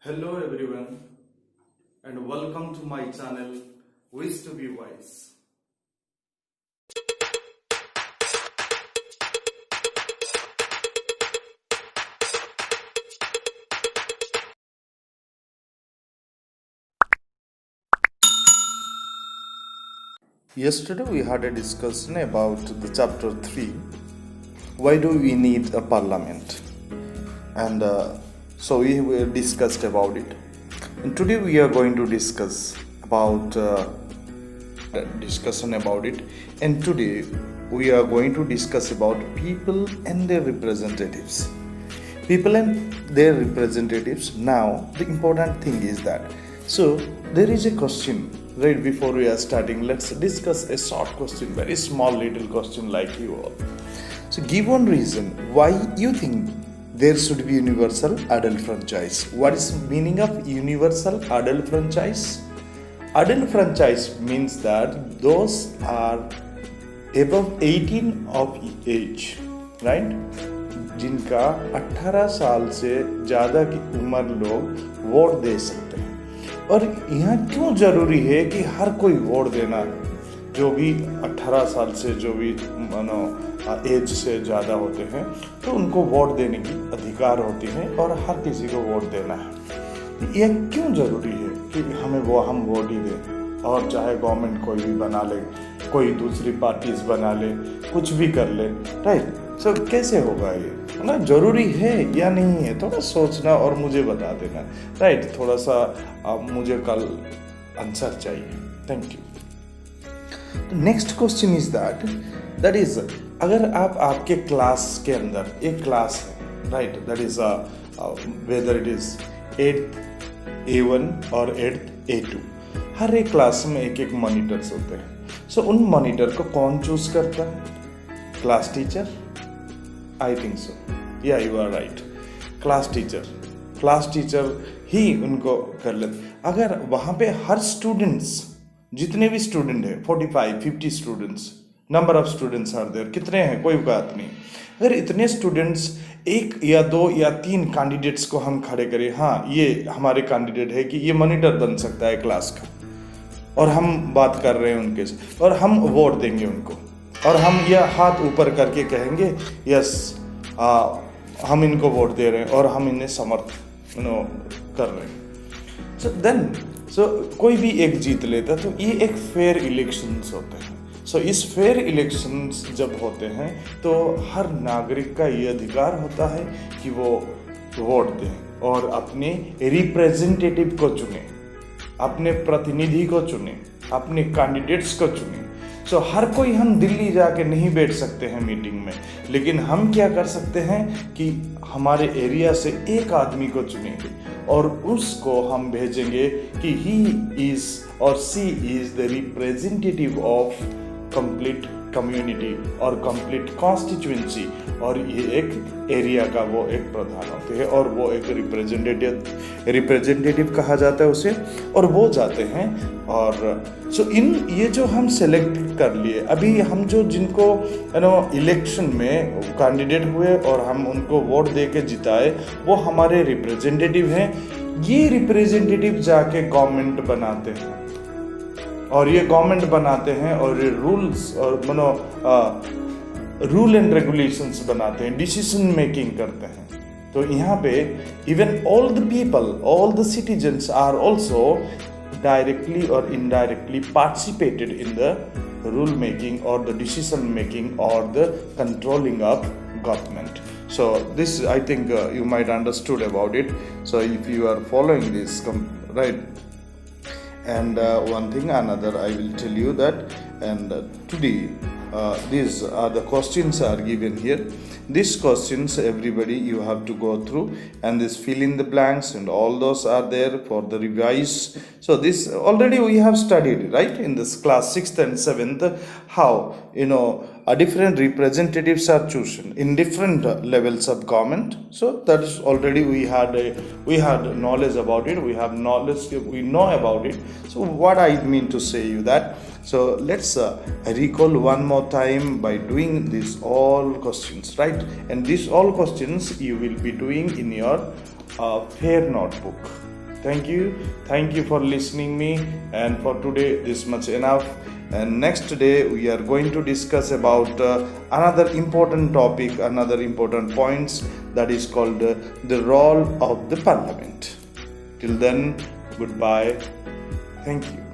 Hello everyone and welcome to my channel Wish to be Wise. Yesterday we had a discussion about the chapter 3, why do we need a parliament, and so we discussed about it, and today we are going to discuss about discussion about it, and today we are going to discuss about people and their representatives. Now the important thing is that, so there is a question right before we are starting. Let's discuss a short question, very small little question like you all. So give one reason why you think there should be universal adult franchise. What is meaning of universal adult franchise? Adult franchise means that those are above 18 of age, right? जिनका 18 साल से ज़्यादा की उम्र लोग vote दे सकते हैं. और यहाँ क्यों ज़रूरी है कि हर कोई वोट देना, जो भी 18 साल से जो भी एज से ज़्यादा होते हैं तो उनको वोट देने की अधिकार होती है और हर किसी को वोट देना है. यह क्यों ज़रूरी है कि हम वोट ही दें, और चाहे गवर्नमेंट कोई भी बना ले, कोई दूसरी पार्टीज बना ले, कुछ भी कर ले, राइट? सो कैसे होगा ये, है ना? ज़रूरी है या नहीं है, थोड़ा सोचना और मुझे बता देना, राइट? थोड़ा सा मुझे कल आंसर चाहिए. Thank you. Next question is that is, अगर आपके क्लास के अंदर एक क्लास है, right? That is whether it is 8th A1 और 8th A2, हर एक क्लास में एक एक मॉनिटर्स होते हैं. सो उन मॉनिटर को कौन चूज करता है? Class teacher. I think so, yeah you are right. Class teacher ही उनको कर लेते. अगर वहाँ पे हर स्टूडेंट्स, जितने भी स्टूडेंट हैं, 45-50 students, number of students are there, कितने हैं कोई बात नहीं. अगर इतने स्टूडेंट्स एक या दो या तीन कैंडिडेट्स को हम खड़े करें, हाँ ये हमारे कैंडिडेट है कि ये मॉनिटर बन सकता है क्लास का, और हम बात कर रहे हैं उनके से, और हम वोट देंगे उनको, और हम यह हाथ ऊपर करके कहेंगे यस हम इनको वोट दे रहे हैं और हम इन्हें समर्थन कर रहे हैं. सो कोई भी एक जीत लेता, तो ये एक फेयर इलेक्शंस होते हैं. सो इस फेयर इलेक्शंस जब होते हैं तो हर नागरिक का ये अधिकार होता है कि वो वोट दें और अपने रिप्रेजेंटेटिव को चुने, अपने प्रतिनिधि को चुने, अपने कैंडिडेट्स को चुने. सो हर कोई हम दिल्ली जाके नहीं बैठ सकते हैं मीटिंग में, लेकिन हम क्या कर सकते हैं कि हमारे एरिया से एक आदमी को चुनेंगे और उसको हम भेजेंगे कि ही इज और she is the representative of complete community और कंप्लीट कॉन्स्टिट्यूएंसी, और ये एक एरिया का वो एक प्रधान होते हैं और वो एक रिप्रेजेंटेटिव कहा जाता है उसे, और वो जाते हैं. और सो ये जो हम सेलेक्ट कर लिए अभी, हम जो जिनको इलेक्शन में कैंडिडेट हुए और हम उनको वोट दे के जिताए, वो हमारे रिप्रेजेंटेटिव हैं. ये रिप्रेजेंटेटिव जाके गवर्नमेंट बनाते हैं, और ये गवर्नमेंट बनाते हैं और ये रूल्स और रूल एंड रेगुलेशंस बनाते हैं, डिसीजन मेकिंग करते हैं. तो यहाँ पे even all the people, all the citizens are also directly or indirectly participated in the rule making or the decision making or the controlling of government. So this I think you might understood about it. So if you are following this, right? And one thing another I will tell you that, and today these are the questions are given here. These questions everybody you have to go through, and this fill in the blanks and all those are there for the revise. So this already we have studied, right, in this class 6th and 7th, how a different representatives are chosen in different levels of government. So that is already we had knowledge about it, we have knowledge, we know about it. So what I mean to say you that, so let's recall one more time by doing these all questions, right? And these all questions you will be doing in your fair notebook. Thank you for listening me. And for today, this much enough. And next day we are going to discuss about another important topic, another important points, that is called the role of the parliament. Till then, goodbye. Thank you.